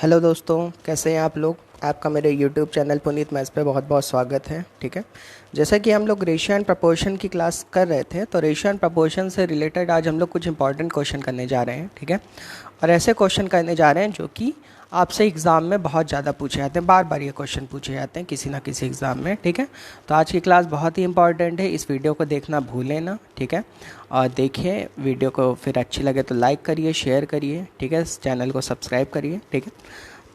Hello दोस्तों, कैसे हैं आप लोग। आपका मेरे यूट्यूब चैनल पुनीत मैथ्स पे बहुत बहुत स्वागत है। ठीक है, जैसा कि हम लोग रेशियो एंड प्रपोर्शन की क्लास कर रहे थे, तो रेशियो एंड प्रपोर्शन से रिलेटेड आज हम लोग कुछ इंपॉर्टेंट क्वेश्चन करने जा रहे हैं। ठीक है, और ऐसे क्वेश्चन करने जा रहे हैं जो कि आपसे एग्ज़ाम में बहुत ज़्यादा पूछे जाते हैं, बार बार ये क्वेश्चन पूछे जाते हैं किसी ना किसी एग्ज़ाम में। ठीक है, तो आज की क्लास बहुत ही इंपॉर्टेंट है, इस वीडियो को देखना भूलें ना। ठीक है, और देखिए वीडियो को, फिर अच्छी लगे तो लाइक करिए, शेयर करिए। ठीक है, इस चैनल को सब्सक्राइब करिए। ठीक है,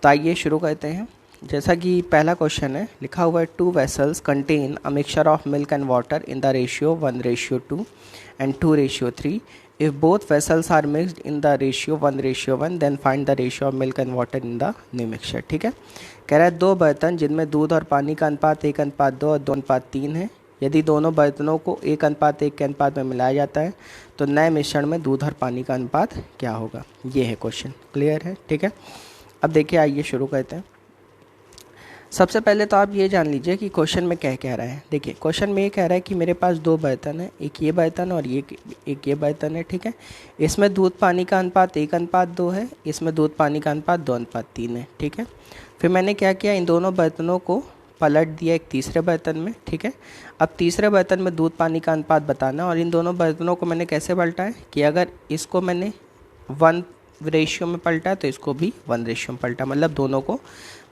तो आइए शुरू करते हैं। जैसा कि पहला क्वेश्चन है, लिखा हुआ है 2 vessels contain a mixture of milk and water in the ratio 1:2 and 2:3. If both vessels are mixed in the ratio 1:1, then find the ratio of milk and water in the new mixture. ठीक है, कह रहा है दो बर्तन जिनमें दूध और पानी का अनुपात 1:2 और 2:3 है। यदि दोनों बर्तनों को 1:1 के अनुपात में मिलाया जाता है तो नए मिश्रण में दूध और पानी का अनुपात क्या होगा। ये है क्वेश्चन। क्लियर है। ठीक है, अब देखिए, आइए शुरू करते हैं। सबसे पहले तो आप ये जान लीजिए कि क्वेश्चन में क्या कह रहा है। देखिए, क्वेश्चन में ये कह रहा है कि मेरे पास दो बर्तन है, एक ये बर्तन और एक ये बर्तन है। ठीक है, इसमें दूध पानी का अनुपात 1:2 है, इसमें दूध पानी का अनुपात 2:3 है। ठीक है, फिर मैंने क्या किया, इन दोनों बर्तनों को पलट दिया एक तीसरे बर्तन में। ठीक है, अब तीसरे बर्तन में दूध पानी का अनुपात बताना, और इन दोनों बर्तनों को मैंने कैसे पलटा है कि अगर इसको मैंने 1 रेशियो में पलटा है तो इसको भी 1 रेशियो में पलटा, मतलब दोनों को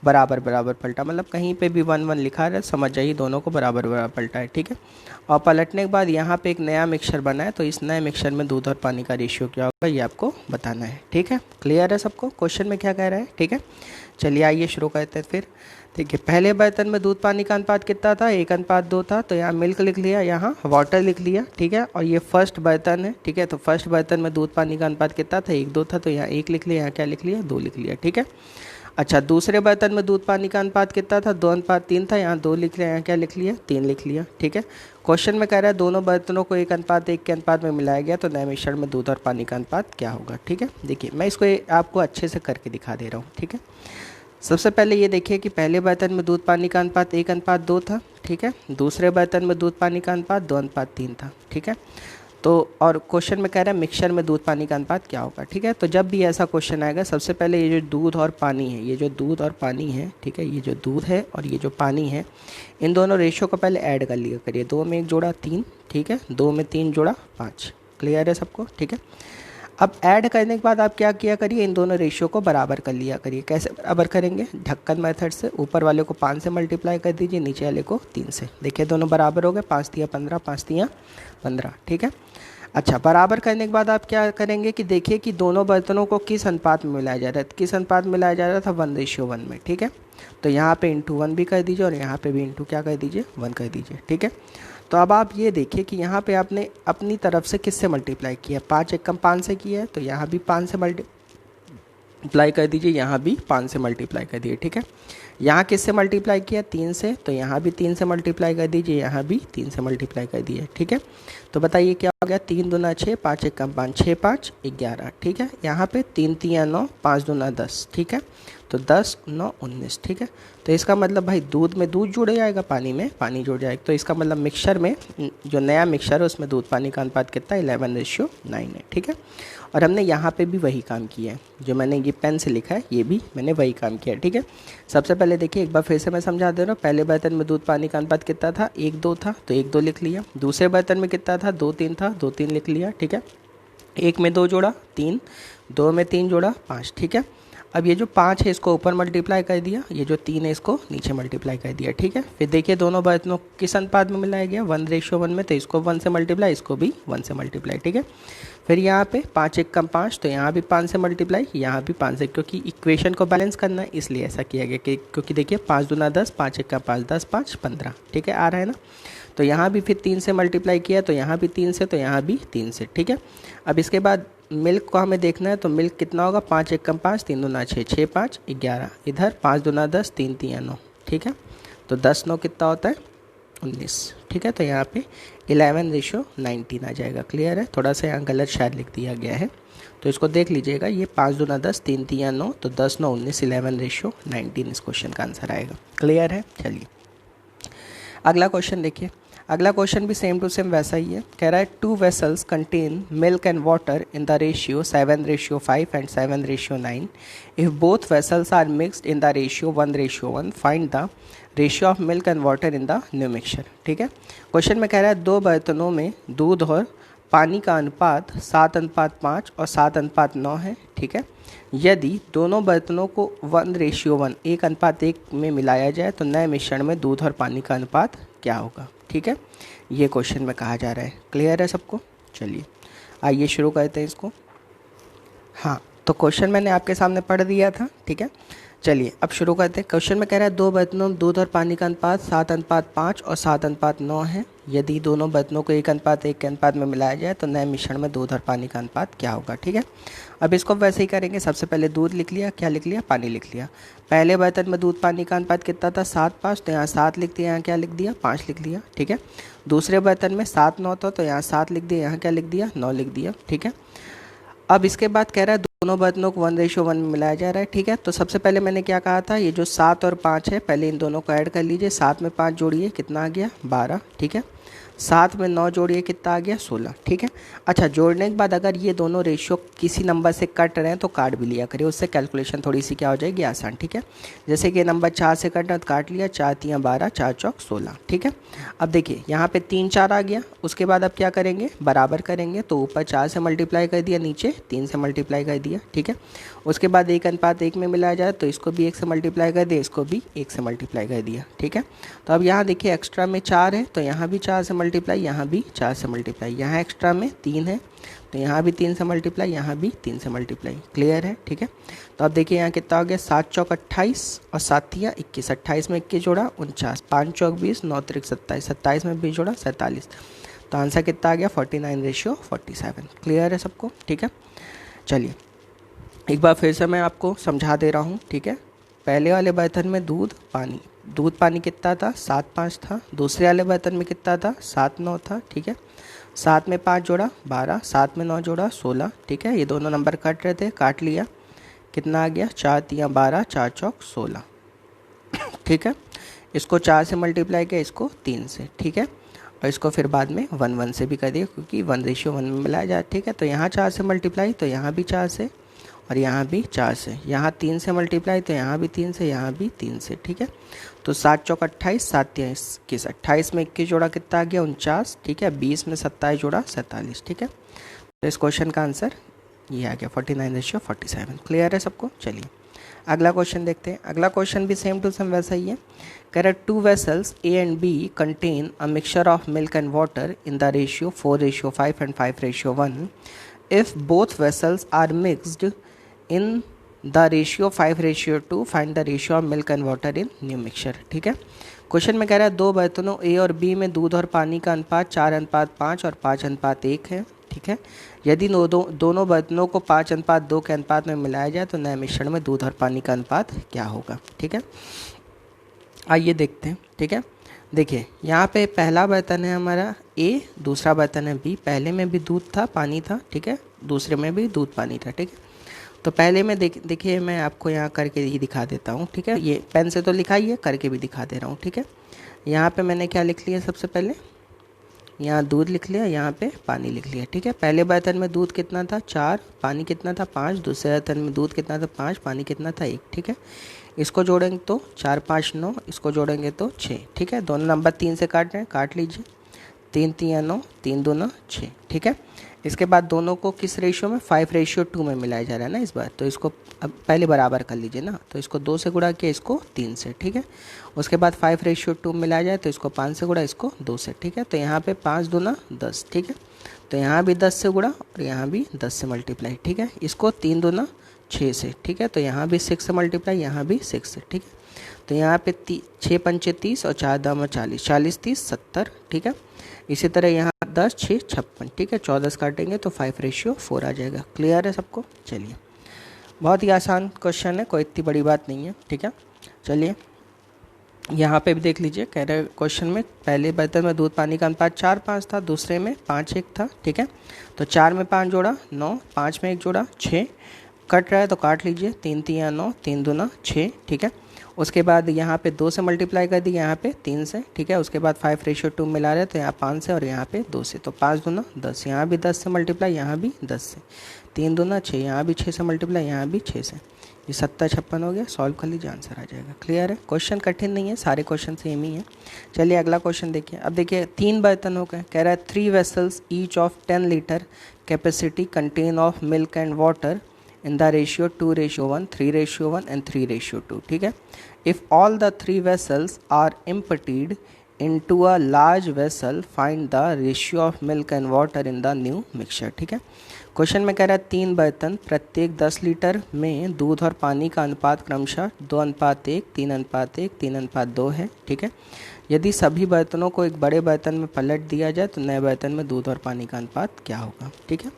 बराबर बराबर पलटा, मतलब कहीं पे भी 1 1 लिखा है, समझ जाइए दोनों को बराबर बराबर पलटा है। ठीक है, और पलटने के बाद यहाँ पे एक नया मिक्सचर बना है, तो इस नए मिक्सचर में दूध और पानी का रेशियो क्या होगा ये आपको बताना है। ठीक है, क्लियर है सबको क्वेश्चन में क्या कह रहा है। ठीक है, चलिए आइए शुरू करते हैं फिर। देखिए, पहले बर्तन में दूध पानी का अनुपात कितना था, 1:2 था, तो यहाँ मिल्क लिख लिया, यहाँ वाटर लिख लिया। ठीक है, और ये फर्स्ट बर्तन है। ठीक है, तो फर्स्ट बर्तन में दूध पानी का अनुपात कितना था, 1:2 था, तो यहाँ 1 लिख लिया, यहाँ क्या लिख लिया, 2 लिख लिया। ठीक है, अच्छा, दूसरे बर्तन में दूध पानी का अनुपात कितना था, 2:3 था, यहाँ 2 लिख लिया, यहाँ क्या लिख लिया, 3 लिख लिया। ठीक है, क्वेश्चन में कह रहा है दोनों बर्तनों को 1:1 के अनुपात में मिलाया गया तो नए मिश्रण में दूध और पानी का अनुपात क्या होगा। ठीक है, देखिए मैं इसको आपको अच्छे से करके दिखा दे रहा हूँ। ठीक है, सबसे पहले ये देखिए कि पहले बर्तन में दूध पानी का अनुपात 1:2 था। ठीक है, दूसरे बर्तन में दूध पानी का अनुपात 2:3 था। ठीक है, तो और क्वेश्चन में कह रहा है मिक्सचर में दूध पानी का अनुपात क्या होगा। ठीक है, तो जब भी ऐसा क्वेश्चन आएगा, सबसे पहले ये जो दूध और पानी है, ये जो दूध और पानी है, ठीक है, ये जो दूध है और ये जो पानी है, इन दोनों रेशियो को पहले ऐड कर लिया करिए। 2 में 1 जोड़ा 3, ठीक है, 2 में 3 जोड़ा 5। क्लियर है सबको। ठीक है, अब ऐड करने के बाद आप क्या किया करिए, इन दोनों रेशियो को बराबर कर लिया करिए। कैसे बराबर करेंगे, ढक्कन मेथड से। ऊपर वाले को 5 से मल्टीप्लाई कर दीजिए, नीचे वाले को 3 से। देखिए दोनों बराबर हो गए, 5 तिया 15, 5 तिया 15। ठीक है, अच्छा, बराबर करने के बाद आप क्या करेंगे कि देखिए कि दोनों बर्तनों को किस अनुपात में मिलाया जा रहा है। किस अनुपात में मिलाया जा रहा था, 1:1 में। ठीक है, तो यहाँ पे इंटू 1 भी कर दीजिए और यहाँ पे भी इंटू क्या कर दीजिए, 1 कर दीजिए। ठीक है, तो अब आप ये देखिए कि यहाँ पे आपने अपनी तरफ से किससे मल्टीप्लाई किया, 5 एकम 5 से किया है, तो यहाँ भी 5 से मल्टीप्लाई कर दीजिए, यहाँ भी 5 से मल्टीप्लाई कर दीजिए। ठीक है, यहाँ किससे मल्टीप्लाई किया, 3 से, तो यहाँ भी 3 से मल्टीप्लाई कर दीजिए, यहाँ भी 3 से मल्टीप्लाई कर दीजिए। ठीक है, तो बताइए क्या हो गया, 3 दूना 6, 5 एकम 5, 6 5 11। ठीक है, यहाँ पे 3 तिया 9, 5 दूना 10। ठीक है, तो 10 9 19। ठीक है, तो इसका मतलब भाई दूध में दूध जुड़ जाएगा, पानी में पानी जुड़ जाएगा, तो इसका मतलब मिक्सचर में जो नया मिक्सचर है उसमें दूध पानी का अनुपात कितना है, 11:9 है। ठीक है, और हमने यहाँ पे भी वही काम किया है, जो मैंने ये पेन से लिखा है ये भी मैंने वही काम किया है। ठीक है, सबसे पहले देखिए, एक बार फिर से मैं समझा दे रहा हूँ। पहले बर्तन में दूध पानी का अनुपात कितना था, 1:2 था, तो 1:2 लिख लिया। दूसरे बर्तन में कितना था, 2:3 था, 2:3 लिख लिया। ठीक है, 1 में 2 जोड़ा 3, 2 में 3 जोड़ा 5। ठीक है, अब ये जो 5 है इसको ऊपर मल्टीप्लाई कर दिया, ये जो 3 है इसको नीचे मल्टीप्लाई कर दिया। ठीक है, फिर देखिए दोनों बर्तनों किस अनुपात में मिलाया गया, 1:1 में, तो इसको 1 से मल्टीप्लाई, इसको भी 1 से मल्टीप्लाई। ठीक है, फिर यहाँ पे 5 एकम 5, तो यहाँ भी 5 से मल्टीप्लाई, यहाँ भी 5 से, क्योंकि इक्वेशन को बैलेंस करना है इसलिए ऐसा किया गया कि क्योंकि देखिए 5 दूना 10, 5 एकम 5, 10 5 15। ठीक है, आ रहा है ना, तो यहाँ भी फिर 3 से मल्टीप्लाई किया, तो यहाँ भी 3 से, तो यहाँ भी 3 से। ठीक है, अब इसके बाद मिल्क को हमें देखना है, तो मिल्क कितना होगा, 5 एकम 5, 3 दूना 6, 6 5 11, इधर 5 दूना 10, 3 तिया 9। ठीक है, तो 10 9 कितना होता है, 19। ठीक है, तो यहाँ पे 11:19 आ जाएगा। क्लियर है, थोड़ा सा यहाँ गलत शायद लिख दिया गया है, तो इसको देख लीजिएगा। ये 5 दूना 10, 3 तिया 9, तो 10 9 19, 11:19 इस क्वेश्चन का आंसर आएगा। क्लियर है, चलिए अगला क्वेश्चन देखिए। अगला क्वेश्चन भी सेम टू सेम वैसा ही है। कह रहा है 2 vessels contain milk and water in the ratio 7:5 and 7:9। If both vessels are mixed in the ratio 1:1, find the ratio of milk and water in the new mixture. ठीक है, question में कह रहा है 2 बर्तनों में दूध और पानी का अनुपात 7:5 और 7:9 है। ठीक है, यदि दोनों बर्तनों को 1:1 1:1 में मिलाया जाए तो नए मिश्रण में दूध और पानी का अनुपात क्या होगा। ठीक है, ये क्वेश्चन में कहा जा रहा है। क्लियर है सबको? चलिए आइए शुरू करते हैं इसको। हाँ, तो क्वेश्चन मैंने आपके सामने पढ़ दिया था। ठीक है, चलिए अब शुरू करते हैं। क्वेश्चन में कह रहा है 2 बर्तनों में दूध और पानी का अनुपात 7:5 और 7:9 है। यदि दोनों बर्तनों को 1:1 के अनुपात में मिलाया जाए तो नए मिश्रण में दूध और पानी का अनुपात क्या होगा। ठीक है, अब इसको वैसे ही करेंगे। सबसे पहले दूध लिख लिया, क्या लिख लिया, पानी लिख लिया। पहले बर्तन में दूध पानी का अनुपात कितना था, 7:5, तो यहाँ 7 लिख दिया, यहाँ क्या लिख दिया, 5 लिख दिया। ठीक है, दूसरे बर्तन में 7:9 था, तो यहाँ 7 लिख दिया, यहाँ क्या लिख दिया, 9 लिख दिया। ठीक है, अब इसके बाद कह रहा है दोनों बर्तनों को 1:1 में मिलाया जा रहा है। ठीक है, तो सबसे पहले मैंने क्या कहा था, ये जो 7 और 5 है, पहले इन दोनों को ऐड कर लीजिए। 7 में 5 जोड़िए, कितना आ गया, 12। ठीक है, 7 में 9 जोड़िए, कितना आ गया, 16। ठीक है, अच्छा, जोड़ने के बाद अगर ये दोनों रेशियो किसी नंबर से कट रहे हैं तो काट भी लिया करिए, उससे कैलकुलेशन थोड़ी सी क्या हो जाएगी, आसान। ठीक है, जैसे कि नंबर 4 से कट रहा है तो काट लिया, 4 3 12, 4 चौक 16। ठीक है, अब देखिए यहाँ पे 3 4 आ गया। उसके बाद अब क्या करेंगे, बराबर करेंगे, तो ऊपर 4 से मल्टीप्लाई कर दिया, नीचे 3 से मल्टीप्लाई कर दिया। ठीक है, उसके बाद 1:1 में मिलाया जाए तो इसको भी 1 से मल्टीप्लाई कर दिया, इसको भी 1 से मल्टीप्लाई कर दिया। ठीक है, तो अब यहाँ देखिए एक्स्ट्रा में 4 है तो यहाँ भी 4 से मल्टीप्लाई, यहाँ भी 4 से मल्टीप्लाई, यहाँ एक्स्ट्रा में 3 है तो यहाँ भी 3 से मल्टीप्लाई, यहाँ भी 3 से मल्टीप्लाई। क्लियर है? ठीक है, तो अब देखिए यहाँ कितना हो गया, 7 चौक 28 और 7 तिया 21, 28 में 21 जोड़ा 49, 5 चौक 20, 9 त्रिक 27, 27 में 20 जोड़ा 47, तो आंसर कितना आ गया, 49:47। क्लियर है सबको? ठीक है, चलिए एक बार फिर से मैं आपको समझा दे रहा हूँ। ठीक है, पहले वाले बर्तन में दूध पानी कितना था, 7:5 था। दूसरे वाले बर्तन में कितना था, 7:9 था। ठीक है, 7 में 5 जोड़ा 12, 7 में 9 जोड़ा 16। ठीक है, ये दोनों नंबर कट रहे थे, काट लिया, कितना आ गया, 4 3 12, 4 चौक 16। ठीक है, इसको 4 से मल्टीप्लाई किया, इसको 3 से। ठीक है, और इसको फिर बाद में 1:1 से भी कर दिया क्योंकि 1:1 में मिलाया जाए। ठीक है, तो यहाँ 4 से मल्टीप्लाई तो यहाँ भी 4 से और यहाँ भी 4 से, यहाँ 3 से मल्टीप्लाई तो यहाँ भी 3 से, यहाँ भी 3 से। ठीक है, तो 7 चौक 28, 7 तिया 21, 28 में 21 जोड़ा कितना आ गया, 49। ठीक है, 20 में 27 जोड़ा 47। ठीक है, तो इस क्वेश्चन का आंसर ये आ गया 49:47। क्लियर है सबको? चलिए अगला क्वेश्चन देखते हैं। अगला क्वेश्चन भी सेम टू सेम वैसा ही है। कह रहा है 2 vessels A and B contain a mixture of milk and water in the ratio 4:5 and 5:1। If both vessels are mixed in the ratio 5:2, find the ratio of milk and water in new mixture. ठीक है, question में कह रहा है 2 बर्तनों A और B में दूध और पानी का अनुपात 4:5 और 5:1 है। ठीक है, यदि दोनों बर्तनों को 5:2 के अनुपात में मिलाया जाए तो नए मिश्रण में दूध और पानी का अनुपात क्या होगा। ठीक है, आइए देखते हैं। ठीक है, देखिए यहाँ पे पहला बर्तन है हमारा A, दूसरा बर्तन है B। पहले में भी दूध था, पानी था। ठीक है, दूसरे में भी दूध पानी था। ठीक है, तो पहले में देखिए मैं आपको यहाँ करके ही दिखा देता हूँ। ठीक है, ये पेन से तो लिखा ही है, करके भी दिखा दे रहा हूँ। ठीक है, यहाँ पे मैंने क्या लिख लिया, सबसे पहले यहाँ दूध लिख लिया, यहाँ पे पानी लिख लिया। ठीक है, पहले बर्तन में दूध कितना था, 4, पानी कितना था, 5। दूसरे बर्तन में दूध कितना था, 5, पानी कितना था, 1। ठीक है, इसको जोड़ेंगे तो 4 5 9, इसको जोड़ेंगे तो 6। ठीक है, दोनों नंबर 3 से काट रहे हैं, काट लीजिए, 3 3 9, 3 2 6। ठीक है, इसके बाद दोनों को किस रेशियो में, 5:2 में मिलाया जा रहा है ना इस बार, तो इसको अब पहले बराबर कर लीजिए ना, तो इसको 2 से गुणा किया, इसको 3 से। ठीक है, उसके बाद 5:2 मिलाया जाए तो इसको 5 से गुणा, इसको 2 से। ठीक है, तो यहाँ पे 5 दूना 10। ठीक है, तो यहाँ भी 10 से गुणा और यहाँ भी 10 से मल्टीप्लाई। ठीक है, इसको 3 दूना 6 से। ठीक है, तो यहाँ भी 6 से मल्टीप्लाई, यहाँ भी 6 से। ठीक है, तो यहाँ पे 6 पंचे 30 और 4 दाम 40, 40 30 70। ठीक है, इसी तरह यहाँ 10 6 56। ठीक है, 14 काटेंगे तो 5:4 आ जाएगा। क्लियर है सबको? चलिए बहुत ही आसान क्वेश्चन है, कोई इतनी बड़ी बात नहीं है। ठीक है, चलिए यहाँ पे भी देख लीजिए। कह रहे क्वेश्चन में पहले बर्तन में दूध पानी का अनुपात 4:5 था, दूसरे में 5:1 था। ठीक है, तो 4 में 5 जोड़ा 9, 5 में 1 जोड़ा 6, कट रहा है तो काट लीजिए, 3 तिया 9, 3 दूना 6, ठीक है। उसके बाद यहाँ पे 2 से मल्टीप्लाई कर दी, यहाँ पे 3 से, ठीक है। उसके बाद 5:2 मिला रहे तो यहाँ 5 से और यहाँ पे 2 से, तो 5 दूना 10, यहाँ भी 10 से मल्टीप्लाई, यहाँ भी 10 से, 3 दूना 6, यहाँ भी 6 से मल्टीप्लाई, यहाँ भी 6 से, ये 57 हो गया। सॉल्व कर लीजिए, आंसर आ जाएगा। क्लियर है? क्वेश्चन कठिन नहीं है, सारे क्वेश्चन सेम ही है। चलिए अगला क्वेश्चन देखिए। अब देखिए 3 बर्तन हो गए, कह रहा है 3 vessels each of 10 litre capacity contain of milk and water in the ratio 2:1, 3:1 and 3:2, ठीक है। If all the 3 vessels are emptied into a large vessel, find the ratio of milk and water in the new mixture, ठीक है। Question में कह रहा है 3 बर्तन, प्रत्येक 10 लीटर में दूध और पानी का अनुपात क्रमशः 2:1, 3:1, 3:2 है, ठीक है। यदि सभी बर्तनों को एक बड़े बर्तन में पलट दिया जाए तो नए बर्तन में दूध और पानी का अनुपात क्या होगा, ठीक है।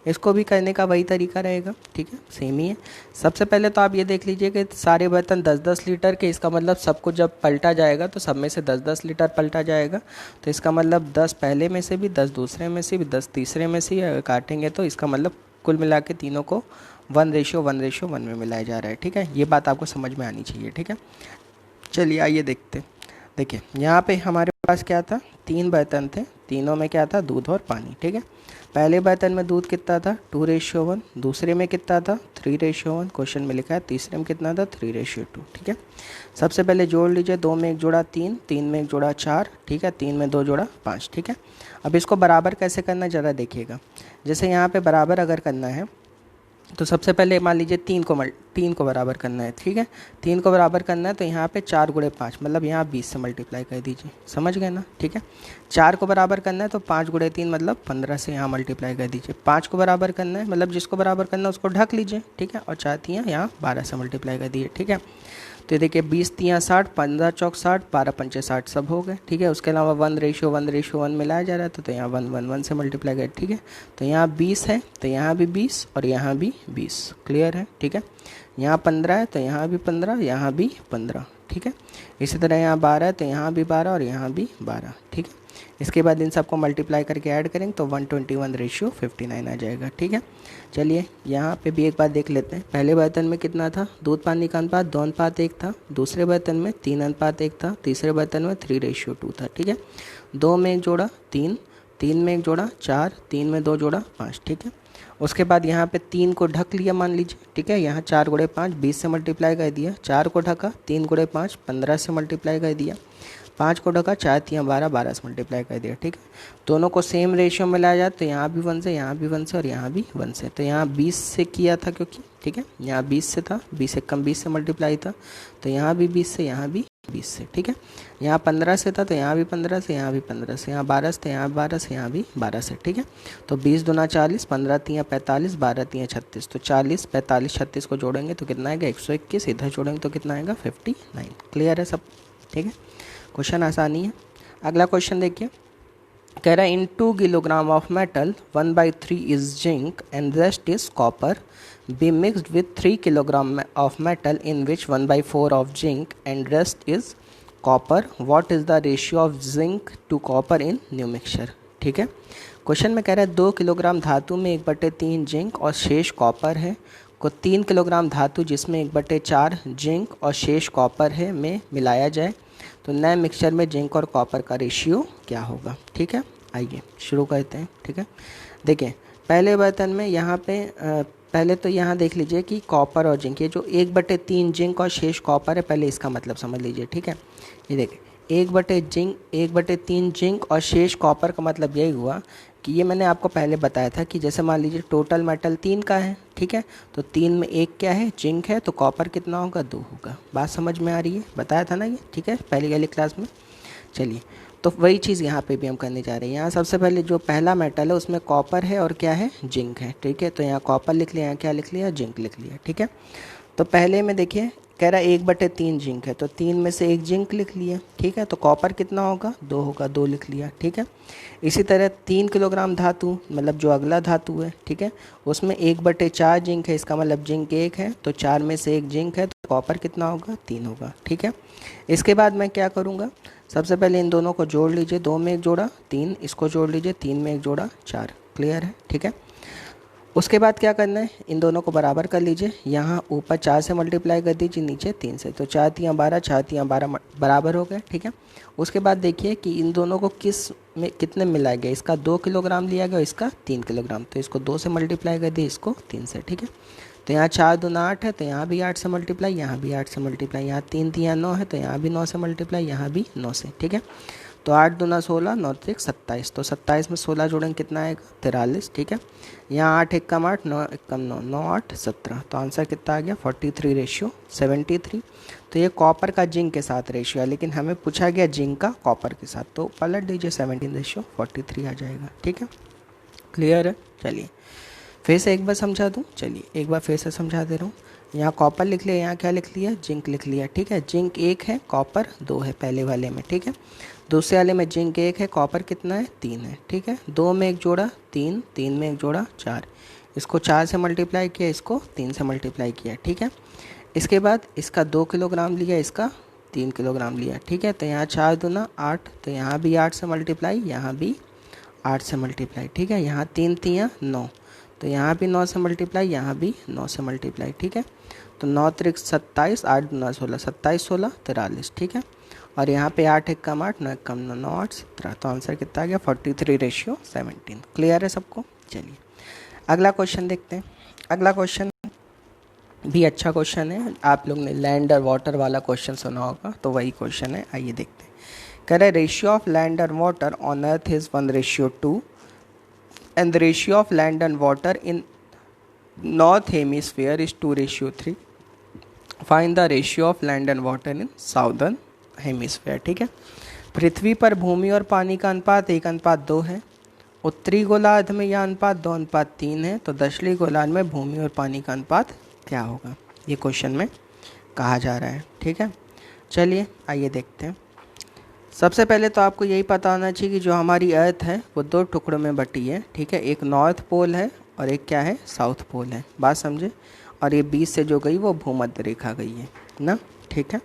इसको भी करने का वही तरीका रहेगा, ठीक है, सेम ही है। सबसे पहले तो आप ये देख लीजिए कि सारे बर्तन 10-10 लीटर के, इसका मतलब सबको जब पलटा जाएगा तो सब में से 10-10 लीटर पलटा जाएगा, तो इसका मतलब 10 पहले में से भी, 10 दूसरे में से भी, 10 तीसरे में से अगर काटेंगे तो इसका मतलब कुल मिला के तीनों को 1:1 में मिलाया जा रहा है, ठीक है। ये बात आपको समझ में आनी चाहिए, ठीक है। चलिए आइए देखते। देखिए यहाँ पे हमारे पास क्या था, 3 बर्तन थे, तीनों में क्या था, दूध और पानी, ठीक है। पहले बर्तन में दूध कितना था, 2:1, दूसरे में कितना था, 3:1, क्वेश्चन में लिखा है, तीसरे में कितना था, 3:2, ठीक है। सबसे पहले जोड़ लीजिए, 2 में 1 जोड़ा 3, 3 में 1 जोड़ा 4, ठीक है, 3 में 2 जोड़ा 5, ठीक है। अब इसको बराबर कैसे करना ज़रा देखिएगा। जैसे यहाँ पे बराबर अगर करना है तो सबसे पहले मान लीजिए 3 को बराबर करना है, ठीक है। 3 को बराबर करना है तो यहाँ पे 4 × 5 मतलब यहाँ 20 से मल्टीप्लाई कर दीजिए, समझ गए ना, ठीक है। 4 को बराबर करना है तो 5 × 3 मतलब 15 से यहाँ मल्टीप्लाई कर दीजिए। 5 को बराबर करना है मतलब जिसको बराबर करना है उसको ढक लीजिए, ठीक है, और 4 तियाँ यहाँ 12 से मल्टीप्लाई कर दीजिए, ठीक है। तो देखिए 20 तियाँ 60, 15 चौक 60, 12 पंचे 60 सब हो गए, ठीक है। उसके अलावा 1:1 मिलाया जा रहा था तो यहाँ 1 से मल्टीप्लाई कर, ठीक है। तो यहाँ 20 है तो यहाँ भी 20 और यहाँ भी 20, क्लियर है, ठीक है। यहाँ 15 है तो यहाँ भी 15, यहाँ भी 15, ठीक है। इसी तरह यहाँ 12 है तो यहाँ भी 12 और यहाँ भी 12, ठीक है। इसके बाद इन सबको मल्टीप्लाई करके ऐड करेंगे तो 121:59 आ जाएगा, ठीक है। चलिए यहाँ पे भी एक बात देख लेते हैं। पहले बर्तन में कितना था, दूध पानी का अनुपात 2:1 था, दूसरे बर्तन में 3:1 था, तीसरे बर्तन में 3:2 था, ठीक है। 2 में 1 जोड़ा 3, 3 में 1 जोड़ा 4, 3 में 2 जोड़ा 5, ठीक है। उसके बाद यहाँ पे 3 को ढक लिया मान लीजिए, ठीक है। यहाँ 4 × 5 20 से मल्टीप्लाई कर दिया, 4 को ढका, 3 × 5 15 से मल्टीप्लाई कर दिया, 5 को ढका, 4 तियाँ 12, 12 से मल्टीप्लाई कर दिया, ठीक है। दोनों को सेम रेशियो में लाया जाए तो यहाँ भी 1 से, यहाँ भी 1 से और यहाँ भी 1 से, तो यहाँ 20 से किया था क्योंकि, ठीक है, यहाँ 20 से था, 20 एकम 20 से मल्टीप्लाई था, तो यहाँ भी 20 से, यहाँ भी 20 से, ठीक है। यहाँ 15 से था तो यहाँ भी 15 से, यहाँ भी 15 से, यहाँ 12 से तो यहाँ 12 से, यहाँ भी 12 से, ठीक है। तो 20 दूना 40, 15 तियाँ 45, 12 तियाँ 36, तो 40, 45, 36 को जोड़ेंगे तो कितना आएगा, 121, इधर जोड़ेंगे तो कितना आएगा, 59। क्लियर है सब, ठीक है। क्वेश्चन आसानी है। अगला क्वेश्चन देखिए, कह रहा है in 2 kilogram of metal 1/3 is zinc and rest is copper be mixed with 3 kilogram of metal in which 1/4 of zinc and rest is copper, what is the ratio of zinc to copper in new mixture, ठीक है। Question में कह रहा है 2 kilogram धातु में 1/3 zinc और शेष कॉपर है को 3 किलोग्राम धातु जिसमें 1/4 जिंक और शेष कॉपर है में मिलाया जाए तो नए मिक्सचर में जिंक और कॉपर का रेशियो क्या होगा, ठीक है। आइए शुरू करते हैं, ठीक है। देखिए पहले बर्तन में यहाँ पे पहले तो यहाँ देख लीजिए कि कॉपर और जिंक, ये जो 1/3 जिंक और शेष कॉपर है, पहले इसका मतलब समझ लीजिए, ठीक है। ये देखिए 1/3 जिंक और शेष कॉपर का मतलब यही हुआ कि ये मैंने आपको पहले बताया था कि जैसे मान लीजिए टोटल मेटल 3 का है, ठीक है, तो 3 में 1 क्या है, जिंक है, तो कॉपर कितना होगा, 2 होगा। बात समझ में आ रही है, बताया था ना ये, ठीक है, पहली वाली क्लास में। चलिए तो वही चीज़ यहाँ पे भी हम करने जा रहे हैं। यहाँ सबसे पहले जो पहला मेटल है उसमें कॉपर है और क्या है, जिंक है, ठीक है। तो यहाँ कॉपर लिख लिया, यहाँ क्या लिख लिया, जिंक लिख लिया, ठीक है। तो पहले में देखिए कह रहा है 1/3 जिंक है तो 3 में से 1 जिंक लिख लिया, ठीक है। तो कॉपर कितना होगा, 2 होगा, 2 लिख लिया, ठीक है। इसी तरह 3 किलोग्राम धातु मतलब जो अगला धातु है, ठीक है, उसमें 1/4 जिंक है, इसका मतलब जिंक 1 है, तो 4 में से 1 जिंक है, तो कॉपर कितना होगा, 3 होगा, ठीक है। इसके बाद मैं क्या करूँगा, सबसे पहले इन दोनों को जोड़ लीजिए, 2 में 1 जोड़ा 3, इसको जोड़ लीजिए, 3 में 1 जोड़ा 4, क्लियर है, ठीक है। उसके बाद क्या करना है, इन दोनों को बराबर कर लीजिए। यहाँ ऊपर 4 से मल्टीप्लाई कर दीजिए, नीचे 3 से। तो 4 तियाँ 12, 4 तियाँ 12 बराबर हो गए, ठीक है। उसके बाद देखिए कि इन दोनों को किस में कितने मिलाया गया, इसका 2 किलोग्राम लिया गया और इसका 3 किलोग्राम। तो इसको 2 से मल्टीप्लाई कर दिए, इसको 3 से, ठीक है। तो यहाँ 4 दूना 8 है, तो यहाँ भी 8 से मल्टीप्लाई, यहाँ भी 8 से मल्टीप्लाई, यहाँ 3 तियाँ 9 है, तो यहाँ भी 9 से मल्टीप्लाई, यहाँ भी 9 से, ठीक है। तो 8 दूना 16, 9 3 27। तो 27 में 16 जोड़ेंगे कितना आएगा, 43, ठीक है। यहाँ 8 एक कम 8, 9 एक कम 9, 9 8 17। तो आंसर कितना आ गया, 43:73। तो ये कॉपर का जिंक के साथ रेशियो है, लेकिन हमें पूछा गया जिंक का कॉपर के साथ, तो पलट दीजिए, 17:43 आ जाएगा, ठीक है। क्लियर है। चलिए फिर से एक बार समझा दूँ, चलिए एक बार फिर से समझा दे रहा हूँ। यहाँ कॉपर लिख लिया, यहाँ क्या लिख लिया, जिंक लिख लिया, ठीक है। जिंक 1 है, कॉपर 2 है पहले वाले में, ठीक है। दूसरे वाले में जिंक 1 है, कॉपर कितना है, 3 है, ठीक है। 2 में 1 जोड़ा 3, 3 में 1 जोड़ा 4। इसको 4 से मल्टीप्लाई किया, इसको 3 से मल्टीप्लाई किया, ठीक है। इसके बाद इसका 2 किलोग्राम लिया, इसका 3 किलोग्राम लिया, ठीक है। तो यहाँ 4 दूना 8, तो यहाँ भी 8 से मल्टीप्लाई, यहाँ भी 8 से मल्टीप्लाई, ठीक है। यहाँ 3 तियाँ 9, तो यहाँ भी 9 से मल्टीप्लाई, यहाँ भी 9 से मल्टीप्लाई, ठीक है। तो 9 त्रिक 27, 8 दूना 16, 27 16 43, ठीक है। और यहाँ पे 8 एक कम 8, 9 एक कम 9, 9 8 17। तो आंसर कितना आ गया, 43:17। क्लियर है सबको। चलिए अगला क्वेश्चन देखते हैं। अगला क्वेश्चन भी अच्छा क्वेश्चन है, आप लोग ने लैंड और वाटर वाला क्वेश्चन सुना होगा, तो वही क्वेश्चन है। आइए देखते हैं। कह रहे रेशियो ऑफ लैंड और water on earth is 1:2 and the ratio of land and water in north hemisphere is 2:3. Find the ratio of land and water in southern hemisphere, ठीक है। पृथ्वी पर भूमि और पानी का अनुपात 1:2 है। उत्तरी गोलार्ध में यह अनुपात 2:3 है। तो दक्षिणी गोलार्ध में भूमि और पानी का अनुपात क्या होगा, ये क्वेश्चन में कहा जा रहा है, ठीक है। चलिए आइए देखते हैं। सबसे पहले तो आपको यही पता होना चाहिए कि जो हमारी अर्थ है वो 2 टुकड़ों में बटी है, ठीक है। एक नॉर्थ पोल है और एक क्या है, साउथ पोल है, बात समझे। और ये बीच से जो गई वो भूमध्य रेखा गई है ना, ठीक है।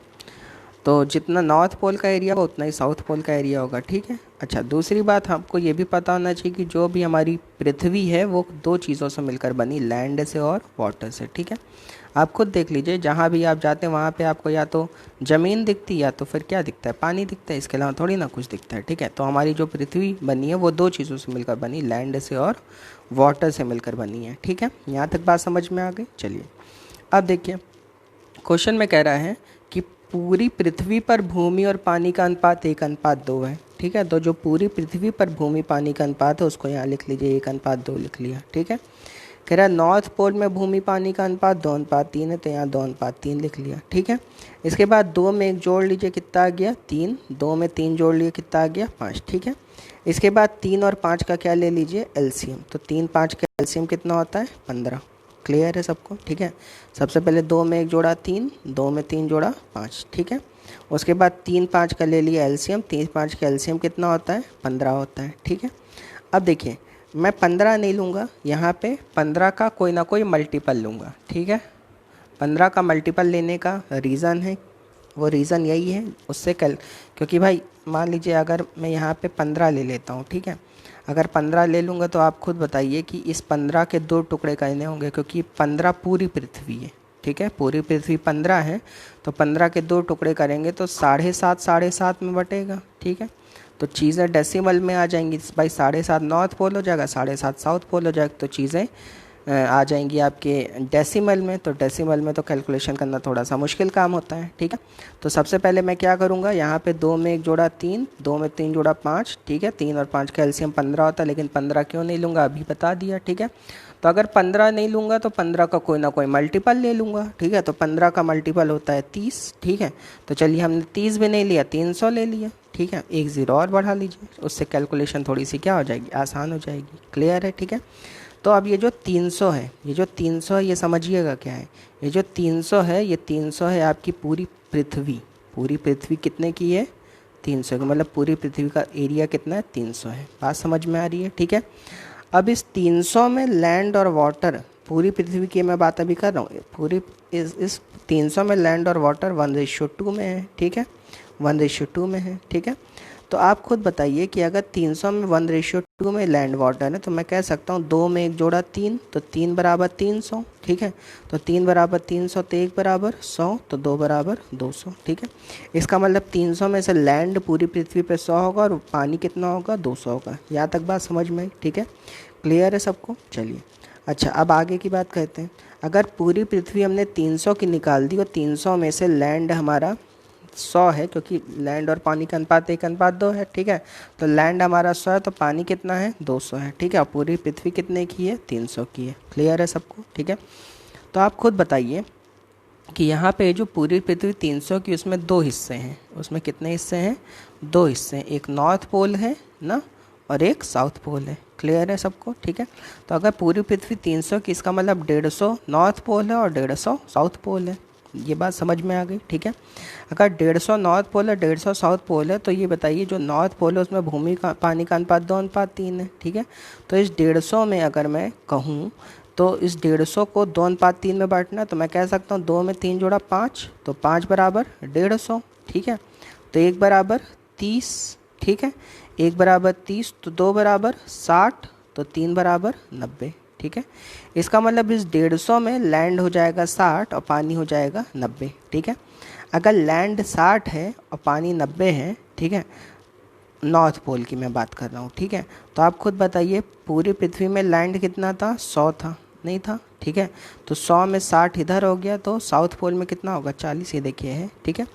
तो जितना नॉर्थ पोल का एरिया होगा उतना ही साउथ पोल का एरिया होगा, ठीक है। अच्छा दूसरी बात हमको ये भी पता होना चाहिए कि जो भी हमारी पृथ्वी है वो 2 चीज़ों से मिलकर बनी, लैंड से और वाटर से, ठीक है। आप खुद देख लीजिए, जहाँ भी आप जाते हैं वहाँ पे आपको या तो ज़मीन दिखती है या तो फिर क्या दिखता है, पानी दिखता है, इसके अलावा थोड़ी ना कुछ दिखता है, ठीक है। तो हमारी जो पृथ्वी बनी है वो 2 चीज़ों से मिलकर बनी, लैंड से और वाटर से मिलकर बनी है, ठीक है। यहाँ तक बात समझ में आ गई। चलिए अब देखिए क्वेश्चन में कह रहा है कि पूरी पृथ्वी पर भूमि और पानी का अनुपात 1:2 है, ठीक है। तो जो पूरी पृथ्वी पर भूमि पानी का अनुपात है उसको यहाँ लिख लीजिए, 1:2 लिख लिया, ठीक है। कह रहा है नॉर्थ पोल में भूमि पानी का अनुपात 2:3 है, तो यहाँ 2:3 लिख लिया, ठीक है। इसके बाद 2 में 1 जोड़ लीजिए, कितना आ गया, 3। 2 में 3 जोड़ लिए, कितना आ गया, 5, ठीक है। इसके बाद 3 और 5 का क्या ले लीजिए, एलसीएम। तो 3 5 का एलसीएम कितना होता है, 15। क्लियर है सबको, ठीक है। सबसे पहले 2 में 1 जोड़ा 3, 2 में 3 जोड़ा 5, ठीक है। उसके बाद 3 5 का ले लिया एलसीएम, 3 5 का एलसीएम कितना होता है, 15 होता है, ठीक है। अब देखिए मैं 15 नहीं लूँगा, यहाँ पे 15 का कोई ना कोई मल्टीपल लूँगा, ठीक है। 15 का मल्टीपल लेने का रीज़न है, वो रीज़न यही है उससे क्योंकि भाई मान लीजिए अगर मैं यहाँ पे 15 ले लेता हूँ, ठीक है। अगर 15 ले लूँगा तो आप खुद बताइए कि इस 15 के 2 टुकड़े करने होंगे, क्योंकि 15 पूरी पृथ्वी है, ठीक है। पूरी पृथ्वी 15 है, तो 15 के 2 टुकड़े करेंगे तो 7.5 में बटेगा, ठीक है। तो चीज़ें डेसिमल में आ जाएंगी भाई, 7.5 नॉर्थ पोल हो जाएगा, 7.5 साउथ पोल हो जाएगा, तो चीज़ें आ जाएंगी आपके डेसिमल में। तो डेसिमल में तो कैलकुलेशन करना थोड़ा सा मुश्किल काम होता है, ठीक है। तो सबसे पहले मैं क्या करूँगा, यहाँ पे 2 में 1 जोड़ा 3, 2 में 3 जोड़ा 5, ठीक है। 3 और 5 का एलसीएम 15 होता है, लेकिन 15 क्यों नहीं लूँगा अभी बता दिया, ठीक है। तो अगर 15 नहीं लूँगा तो 15 का कोई ना कोई मल्टीपल ले लूँगा, ठीक है। तो 15 का मल्टीपल होता है 30, ठीक है। तो चलिए हमने 30 भी नहीं लिया, 300 ले लिया, ठीक है। 1 0 और बढ़ा लीजिए, उससे कैलकुलेशन थोड़ी सी क्या हो जाएगी, आसान हो जाएगी। क्लियर है, ठीक है। तो अब ये जो 300 है, ये जो 300 है ये समझिएगा क्या है, ये जो 300 है, ये 300 है आपकी पूरी पृथ्वी। पूरी पृथ्वी कितने की है, 300 की, मतलब पूरी पृथ्वी का एरिया कितना है, 300 है। बात समझ में आ रही है, ठीक है। अब इस 300 में लैंड और वाटर, पूरी पृथ्वी की मैं बात अभी कर रहा हूँ, पूरी इस 300 में लैंड और वाटर 1:2 में है, ठीक है। 1:2 में है, ठीक है। तो आप खुद बताइए कि अगर 300 में 1:2 में लैंड वाटर है तो मैं कह सकता हूँ 2 में 1 जोड़ा 3, तो 3 बराबर 300, ठीक है। तो 3 बराबर 300 तो 1 बराबर 100, तो 2 बराबर 200, ठीक है। इसका मतलब 300 में से लैंड पूरी पृथ्वी पे 100 होगा और पानी कितना होगा, 200 होगा। यहाँ तक बात समझ में आई, ठीक है, क्लियर है सबको। चलिए अच्छा, अब आगे की बात करते हैं। अगर पूरी पृथ्वी हमने 300 की निकाल दी और 300 में से लैंड हमारा 100 है, क्योंकि लैंड और पानी का अनुपात 1:2 है, ठीक है। तो लैंड हमारा 100 है तो पानी कितना है, 200 है, ठीक है। और पूरी पृथ्वी कितने की है, 300 की है। क्लियर है सबको, ठीक है। तो आप खुद बताइए कि यहाँ पे जो पूरी पृथ्वी 300 की, उसमें 2 हिस्से हैं। उसमें कितने हिस्से हैं, 2 हिस्से हैं। एक नॉर्थ पोल है ना, और एक साउथ पोल है। क्लियर है सबको, ठीक है। तो अगर पूरी पृथ्वी 300 की, इसका मतलब 150 नॉर्थ पोल है और 150 साउथ पोल है। ये बात समझ में आ गई, ठीक है। अगर 150 नॉर्थ पोल है, 150 साउथ पोल है, तो ये बताइए जो नॉर्थ पोल है उसमें भूमि का पानी का अनुपात 2:3 है, ठीक है। तो इस 150 में अगर मैं कहूँ तो इस 150 को 2:3 में बांटना, तो मैं कह सकता हूँ 2 में 3 जोड़ा 5, तो 5 बराबर 150, ठीक है। तो 1 बराबर 30, ठीक है। 1 बराबर 30, तो 2 बराबर 60, तो 3 बराबर 90, ठीक है। इसका मतलब इस 150 में लैंड हो जाएगा 60 और पानी हो जाएगा 90, ठीक है। अगर लैंड 60 है और पानी 90 है, ठीक है, नॉर्थ पोल की मैं बात कर रहा हूँ, ठीक है। तो आप खुद बताइए पूरी पृथ्वी में लैंड कितना था, 100 था, नहीं था, ठीक है। तो 100 में 60 इधर हो गया, तो साउथ पोल में कितना होगा, 40, ये देखिए है, ठीक है।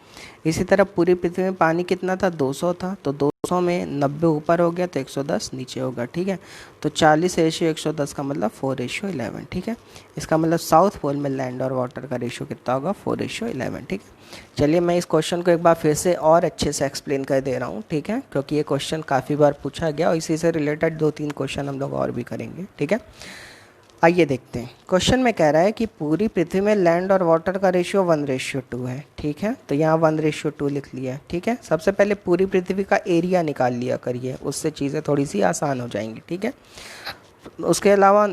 इसी तरह पूरी पृथ्वी में पानी कितना था, 200 था, तो 200 में 90 ऊपर हो गया तो 110 नीचे होगा, ठीक है। तो 40:110 का मतलब 4:11, ठीक है। इसका मतलब साउथ पोल में लैंड और वाटर का रेशियो कितना होगा, 4:11, ठीक है। चलिए मैं इस क्वेश्चन को एक बार फिर से और अच्छे से एक्सप्लेन कर दे रहा हूँ, ठीक है, क्योंकि ये क्वेश्चन काफ़ी बार पूछा गया और इसी से रिलेटेड 2-3 क्वेश्चन हम लोग और भी करेंगे, ठीक है। आइए देखते हैं। क्वेश्चन में कह रहा है कि पूरी पृथ्वी में लैंड और वाटर का रेशियो 1:2 है, ठीक है। तो यहाँ 1:2 लिख लिया, ठीक है। सबसे पहले पूरी पृथ्वी का एरिया निकाल लिया करिए, उससे चीज़ें थोड़ी सी आसान हो जाएंगी, ठीक है। उसके अलावा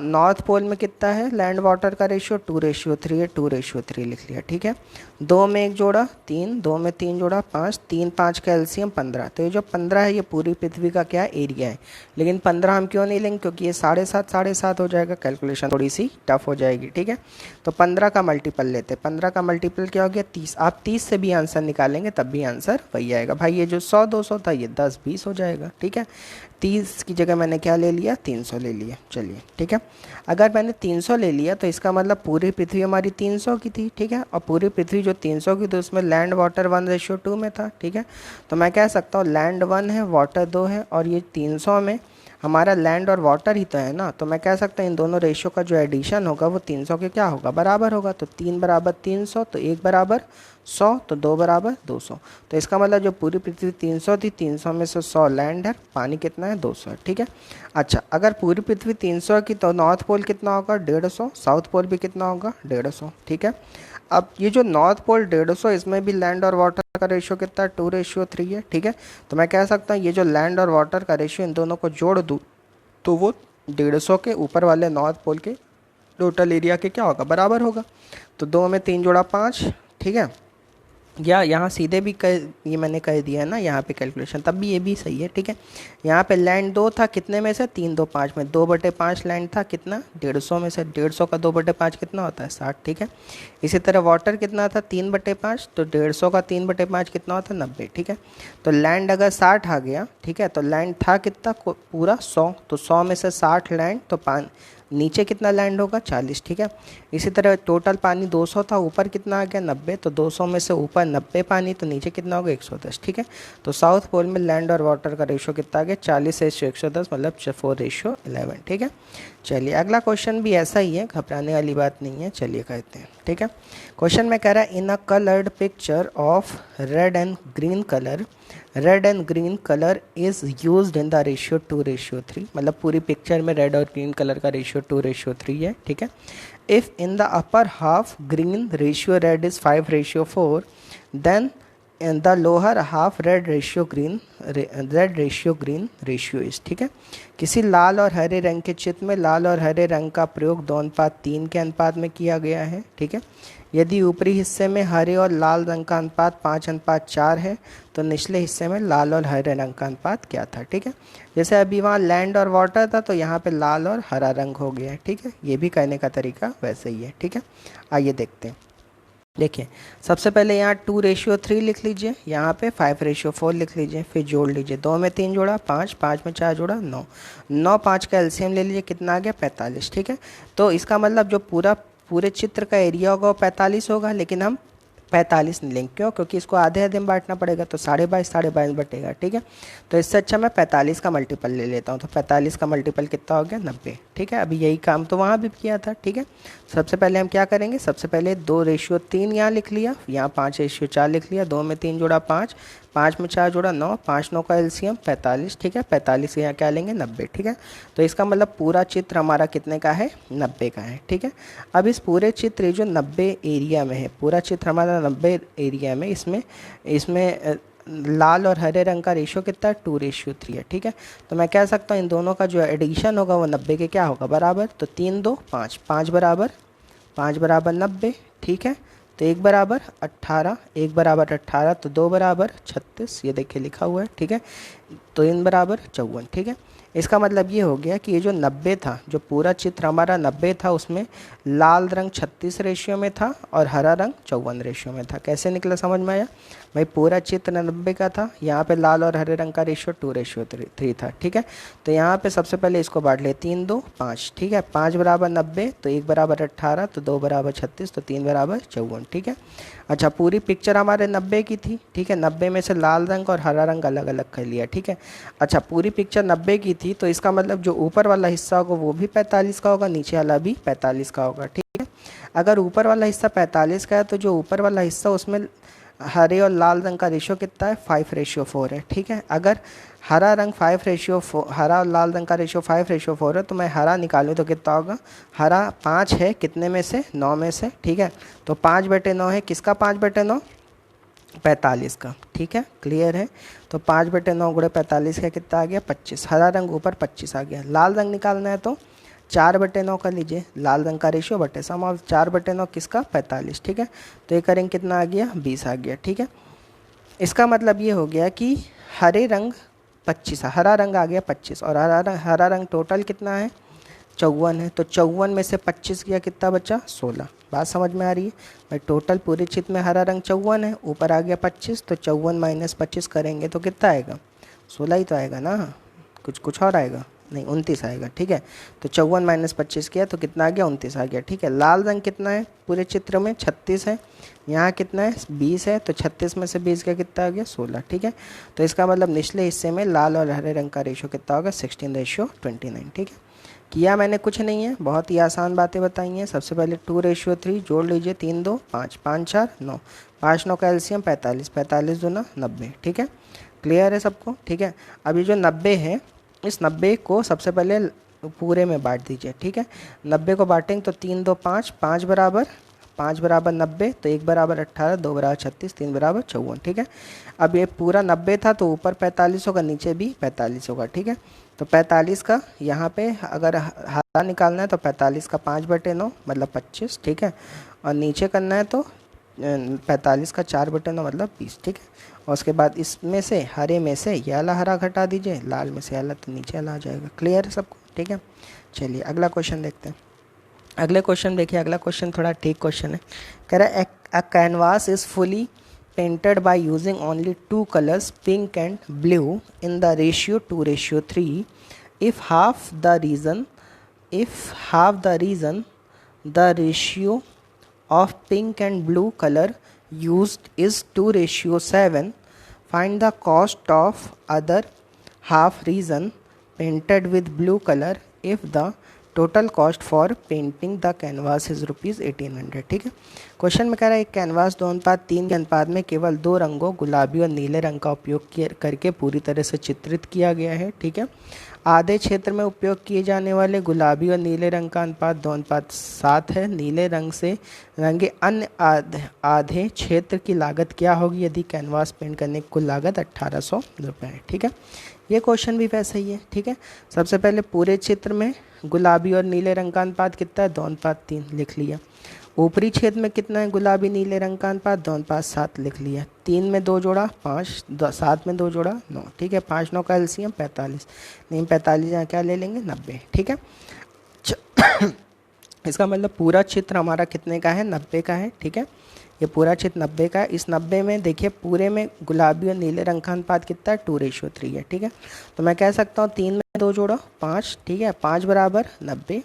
नॉर्थ पोल में कितना है लैंड वाटर का रेशियो, 2:3 है, 2:3 लिख लिया, ठीक है। 2 में 1 जोड़ा 3, 2 में 3 जोड़ा 5, 3 5 का एलसीएम 15। तो ये जो 15 है ये पूरी पृथ्वी का क्या एरिया है। लेकिन 15 हम क्यों नहीं लेंगे, क्योंकि ये 7.5 हो जाएगा, कैलकुलेशन थोड़ी सी टफ हो जाएगी, ठीक है। तो 15 का मल्टीपल लेते हैं। 15 का मल्टीपल क्या हो गया, 30। आप 30 से भी आंसर निकालेंगे तब भी आंसर वही आएगा। भाई ये जो 100-200 था ये 10-20 हो जाएगा, ठीक है। 30 की जगह मैंने क्या ले लिया, 300 ले लिया। चलिए ठीक है, अगर मैंने 300 ले लिया तो इसका मतलब पूरी पृथ्वी हमारी 300 की थी, ठीक है। और पूरी पृथ्वी जो 300 की थी उसमें लैंड वाटर 1:2 में था, ठीक है। तो मैं कह सकता हूँ लैंड 1 है, वाटर 2 है, और ये 300 में हमारा लैंड और वाटर ही तो है ना। तो मैं कह सकता हूँ इन दोनों रेशियो का जो एडिशन होगा वो 300 के क्या होगा, बराबर होगा। तो 3 बराबर 300, तो 1 बराबर 100, तो 2 बराबर 200। तो इसका मतलब जो पूरी पृथ्वी 300 थी, 300 में से 100 लैंड है, पानी कितना है, 200 है, ठीक है। अच्छा, अगर पूरी पृथ्वी 300 की तो नॉर्थ पोल कितना होगा, 150, साउथ पोल भी कितना होगा, 150, ठीक है। अब ये जो नॉर्थ पोल 150, इसमें भी लैंड और वाटर का रेशियो कितना है, 2:3 है, ठीक है। तो मैं कह सकता हूँ ये जो लैंड और वाटर का रेशियो इन दोनों को जोड़ दूँ तो वो 150 के ऊपर वाले नॉर्थ पोल के टोटल एरिया के क्या होगा, बराबर होगा। तो 2 में 3 जोड़ा 5, ठीक है। या यहाँ सीधे भी ये मैंने कह दिया है ना यहाँ पे कैलकुलेशन, तब भी ये भी सही है, ठीक है। यहाँ पे लैंड 2 था, कितने में से, 3 2 5 में, 2/5 लैंड था, कितना, 150 में से 150 का 2/5 कितना होता है, 60, ठीक है। इसी तरह वाटर कितना था, 3/5, तो 150 का 3/5 कितना होता है, 90, ठीक है। तो लैंड अगर 60 आ गया, ठीक है, तो लैंड था कितना, पूरा 100, तो 100 में से 60 लैंड, तो नीचे कितना लैंड होगा, 40, ठीक है। इसी तरह टोटल पानी 200 था, ऊपर कितना आ गया, 90, तो 200 में से ऊपर 90 पानी, तो नीचे कितना होगा, 110, ठीक है। तो साउथ पोल में लैंड और वाटर का रेशियो कितना आ गया, 40:110, मतलब 4:11, ठीक है। चलिए अगला क्वेश्चन भी ऐसा ही है, घबराने वाली बात नहीं है, चलिए कहते हैं, ठीक है। क्वेश्चन में कह रहा है in a coloured picture of red and green colour, red and green colour is used in the ratio 2:3, मतलब पूरी पिक्चर में रेड और ग्रीन कलर का रेशियो 2:3 है, ठीक है। If in the upper half green ratio red is 5:4, then in the lower half red ratio green ratio is, ठीक है। किसी लाल और हरे रंग के चित्र में लाल और हरे रंग का प्रयोग 2:3 के अनुपात में किया गया है, ठीक है। यदि ऊपरी हिस्से में हरे और लाल रंग का अनुपात 5:4 है तो निचले हिस्से में लाल और हरे रंग का अनुपात क्या था। ठीक है, जैसे अभी वहाँ लैंड और वाटर था तो यहाँ पे लाल और हरा रंग हो गया है। ठीक है, ये भी कहने का तरीका वैसे ही है। ठीक है, आइए देखते हैं। देखिए, सबसे पहले यहाँ 2:3 लिख लीजिए, यहाँ पे 5:4 लिख लीजिए, फिर जोड़ लीजिए। 2 में 3 जोड़ा 5, 5 में 4 जोड़ा 9, 9 5 का एलसीएम ले लीजिए, कितना आ गया 45। ठीक है, तो इसका मतलब जो पूरे चित्र का एरिया होगा वो 45 होगा, लेकिन हम 45 नहीं लेंगे। क्यों? क्योंकि इसको आधे आधे में बांटना पड़ेगा, तो 22.5 22.5 बटेगा। ठीक है, तो इससे अच्छा मैं 45 का मल्टीपल ले लेता हूँ। तो 45 का मल्टीपल कितना हो गया 90। ठीक है, अभी यही काम तो वहाँ भी किया था। ठीक है, सबसे पहले हम क्या करेंगे, सबसे पहले 2:3 यहाँ लिख लिया, यहाँ 5:4 लिख लिया। 2 में 3 जोड़ा 5, 5 में 4 जोड़ा 9, 5 9 का एलसीएम 45। ठीक है, 45 यहाँ क्या लेंगे 90। ठीक है, तो इसका मतलब पूरा चित्र हमारा कितने का है 90 का है। ठीक है, अब इस पूरे चित्र जो 90 एरिया में है, पूरा चित्र हमारा 90 एरिया में, इसमें इसमें लाल और हरे रंग का रेशियो कितना है 2:3 है। ठीक है, तो मैं कह सकता हूँ इन दोनों का जो एडिशन होगा वो 90 के क्या होगा बराबर। तो 3 2 5, 5 बराबर 90। ठीक है, तो 1 बराबर 18, 1 बराबर 18, तो 2 बराबर 36, ये देखिए लिखा हुआ है। ठीक है, तो 3 बराबर 54। ठीक है, इसका मतलब ये हो गया कि ये जो 90 था, जो पूरा चित्र हमारा 90 था, उसमें लाल रंग 36 रेशियो में था और हरा रंग 54 रेशियो में था। कैसे निकला समझ में आया भाई? पूरा चित्र 90 का था, यहाँ पे लाल और हरे रंग का रेशियो 2:3 था। ठीक है, तो यहाँ पे सबसे पहले इसको बांट ले, 3 2 5। ठीक है, 5 बराबर 90, तो 1 बराबर 18, तो 2 बराबर 36, तो 3 बराबर 54। ठीक है, अच्छा पूरी पिक्चर हमारे 90 की थी। ठीक है, 90 में से लाल रंग और हरा रंग अलग अलग कर लिया। ठीक है, अच्छा पूरी पिक्चर 90 की थी, तो इसका मतलब जो ऊपर वाला हिस्सा होगा वो भी 45 का होगा, नीचे वाला भी 45 का होगा। ठीक है, अगर ऊपर वाला हिस्सा 45 का है तो जो ऊपर वाला हिस्सा उसमें हरे और लाल रंग का रेशियो कितना है 5:4 है। ठीक है, अगर हरा रंग 5:4, हरा और लाल रंग का रेशियो 5:4 है, तो मैं हरा निकालूँ तो कितना होगा, हरा 5 है, कितने में से 9 में से। ठीक है, तो 5/9 है, किसका 5/9 45 का। ठीक है, क्लियर है। तो 5/9 गुणे 45 का कितना आ गया 25। हरा रंग ऊपर 25 आ गया। लाल रंग निकालना है तो 4/9 कर लीजिए, लाल रंग का रेशियो बटे सम ऑफ 4/9 किसका 45। ठीक है, तो ये करेंगे कितना आ गया 20 आ गया। ठीक है, इसका मतलब ये हो गया कि हरे रंग 25, हरा रंग आ गया 25 और हरा रंग टोटल कितना है 54 है। तो 54 में से 25 गया, कितना बचा 16। बात समझ में आ रही है भाई? टोटल पूरे चित्र में हरा रंग 54 है, ऊपर आ गया 25, तो 54 - 25 करेंगे तो कितना आएगा 16 ही तो आएगा ना, कुछ और आएगा नहीं, 29 आएगा। ठीक है, तो 54 - 25 किया तो कितना आ गया 29 आ गया। ठीक है, लाल रंग कितना है पूरे चित्र में 36 है, यहाँ कितना है 20 है, तो 36 में से 20 का कितना आ गया 16। ठीक है, तो इसका मतलब निचले हिस्से में लाल और हरे रंग का रेशियो कितना होगा 16:29। ठीक है, किया मैंने कुछ नहीं है, बहुत ही आसान बातें बताई हैं। सबसे पहले 2:3 जोड़ लीजिए, 3 2 5, 5 4 9, 5 9 का एलसीएम 45, 45 दूना 90। ठीक है, क्लियर है सबको? ठीक है, अभी जो 90 है, इस 90 को सबसे पहले पूरे में बांट दीजिए। ठीक है, 90 को बांटेंगे तो 3 2 5, 5 बराबर 90, तो 1 बराबर 18, 2 बराबर 36, 3 बराबर 54। ठीक है, अब ये पूरा 90 था तो ऊपर 45 होगा, नीचे भी 45 होगा। ठीक है, तो 45 का यहाँ पे अगर हरा निकालना है तो 45 का 5/9 मतलब 25। ठीक है, और नीचे करना है तो 45 का 4/9 मतलब 20। ठीक है, और उसके बाद इसमें से हरे में से ये वाला हरा घटा दीजिए, लाल में से वाला, तो नीचे वाला आ जाएगा। क्लियर है सबको? ठीक है, चलिए अगला क्वेश्चन देखते हैं। अगले क्वेश्चन देखिए, अगला क्वेश्चन थोड़ा ठीक क्वेश्चन है। कह रहा है a canvas is fully painted by using only two colors, pink and blue, in the ratio 2:3. if half the reason the ratio of pink and blue color used is 2:7, find the cost of other half reason painted with blue color if the total cost for painting the canvas is ₹1800। ठीक है, question में कह रहा है एक canvas 2:3 के अनुपात में केवल 2 रंगों गुलाबी और नीले रंग का उपयोग करके पूरी तरह से चित्रित किया गया है। ठीक है, आधे क्षेत्र में उपयोग किए जाने वाले गुलाबी और नीले रंग का अनुपात 2:7 है। नीले रंग से रंगे अन्य आधे क्षेत्र की लागत क्या होगी यदि कैनवास पेंट करने की कुल लागत ₹1800 है। ठीक है, ये क्वेश्चन भी वैसे ही है। ठीक है, सबसे पहले पूरे चित्र में गुलाबी और नीले रंग का अनुपात कितना है 2:3 लिख लिया। ऊपरी छेद में कितना है गुलाबी नीले रंग का अनुपात, 2:7 लिख लिया। 3 में 2 जोड़ा 5, 7 में 2 जोड़ा 9, ठीक है। 5 9 का एलसीएम 45, नहीं 45 यहाँ क्या ले लेंगे 90, ठीक है। इसका मतलब पूरा चित्र हमारा कितने का है, 90 का है, ठीक है। ये पूरा चित्र 90 का है। इस 90 में देखिए पूरे में गुलाबी और नीले रंग का अनुपात कितना है, 2:3 है, ठीक है। तो मैं कह सकता हूँ 3 में 2 जोड़ो 5, ठीक है। 5 बराबर 90,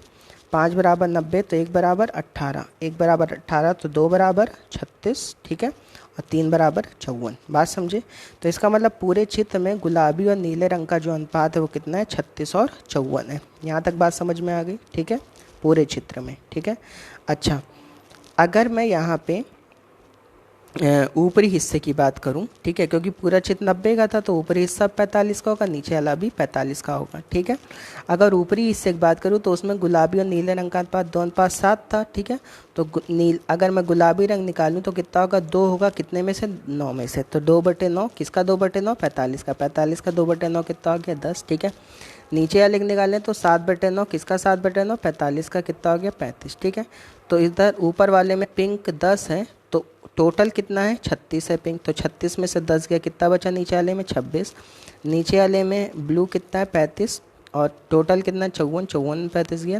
5 बराबर 90 तो 1 बराबर 18, 1 बराबर 18 तो 2 बराबर 36, ठीक है। और 3 बराबर 54, बात समझे। तो इसका मतलब पूरे चित्र में गुलाबी और नीले रंग का जो अनुपात है वो कितना है, 36 और 54 है। यहाँ तक बात समझ में आ गई, ठीक है, पूरे चित्र में, ठीक है। अच्छा, अगर मैं यहाँ पे ऊपरी हिस्से की बात करूं, ठीक है, क्योंकि पूरा चित्र 90 का था तो ऊपरी हिस्सा 45 का होगा, नीचे वाला भी 45 का होगा, ठीक है। अगर ऊपरी हिस्से की बात करूं तो उसमें गुलाबी और नीले रंग का अनुपात 2:7 था, ठीक है। तो अगर मैं गुलाबी रंग निकालूं तो कितना होगा, 2 होगा, कितने में से, 9 में से। तो 2/9 किसका, 2/9 45 का, 45 का 2/9 कितना हो गया, 10, ठीक है। नीचे वाले निकालें तो 7/9 किसका, 7/9 45 का कितना हो गया, 35, ठीक है। तो इधर ऊपर वाले में पिंक 10 है तो टोटल कितना है, 36 है पिंक। तो 36 में से 10 गया, कितना बचा नीचे वाले में, 26। नीचे वाले में ब्लू कितना है, 35, और टोटल कितना, 54, 54 में 35 गया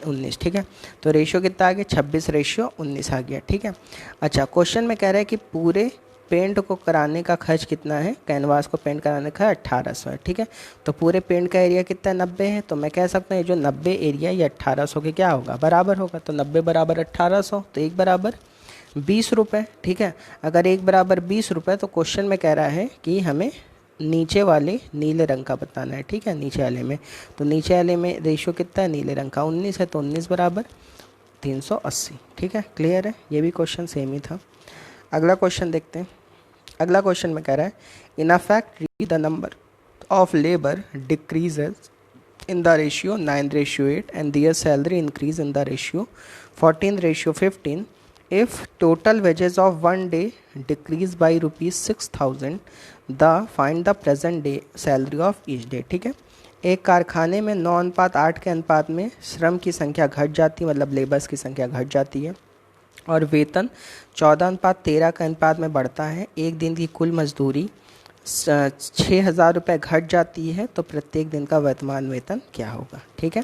19, ठीक है। तो रेशियो कितना आ गया, 26:19 आ गया, ठीक है। अच्छा, क्वेश्चन में कह रहा है कि पूरे पेंट को कराने का खर्च कितना है, कैनवास को पेंट कराने का 1800 है, ठीक है। तो पूरे पेंट का एरिया कितना है, 90 है। तो मैं कह सकता हूँ ये जो 90 एरिया ये 1800 के क्या होगा, बराबर होगा। तो 90 बराबर 1800, तो 1 बराबर 20 रुपये, ठीक है। अगर 1 बराबर 20 रुपये तो क्वेश्चन में कह रहा है कि हमें नीचे वाले नीले रंग का बताना है, ठीक है। नीचे वाले में, तो नीचे वाले में रेशियो कितना है, नीले रंग का 19 है, तो 19 बराबर 380, ठीक है। क्लियर है, ये भी क्वेश्चन सेम ही था। अगला क्वेश्चन देखते हैं। अगला क्वेश्चन में कह रहा है, in a factory the number of labour decreases in the ratio 9:8 and their salary increase in the ratio 14:15. If total wages of one day decrease by rupees 6,000, the find the present day salary of each day, ठीक है। एक कारखाने में 9:8 के अनुपात में श्रम की संख्या घट जाती है, मतलब लेबर्स की संख्या घट जाती है, और वेतन 14:13 के अनुपात में बढ़ता है। एक दिन की कुल मजदूरी 6,000 रुपये घट जाती है, तो प्रत्येक दिन का वर्तमान वेतन क्या होगा, ठीक है।